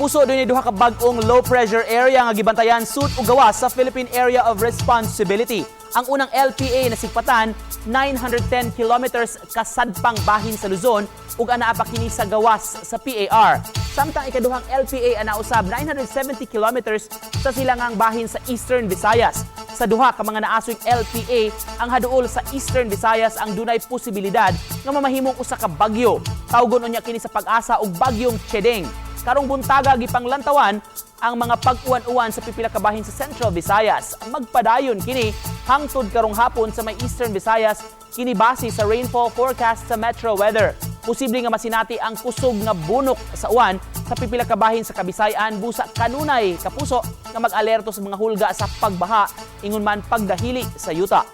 Kapuso doon duha ka bag-ong low pressure area nga gibantayan sud ug gawas sa Philippine Area of Responsibility. Ang unang LPA na sigpatan 910 kilometers kasadpang bahin sa Luzon ug anaa pa kini sa gawas sa PAR. Samtang ikaduhang LPA ana usab 970 kilometers sa silangang bahin sa Eastern Visayas. Sa duha ka mga naasoy LPA, ang haduol sa Eastern Visayas ang dunay posibilidad nga mamahimong usa ka bagyo. Tawgon unya kini sa pag-asa og bagyong Chedeng. Karong buntaga gipanglantawan ang mga pag-uwan-uwan sa pipila ka bahin sa Central Visayas. Magpadayon kini hangtod karong hapon sa may Eastern Visayas kini base sa rainfall forecast sa Metro Weather. Posible nga masinati ang kusog nga bunok sa uwan sa pipila ka bahin sa Kabisayan busa kanunay kapuso nga mag-alerto sa mga hulga sa pagbaha ingon man pagdahili sa yuta.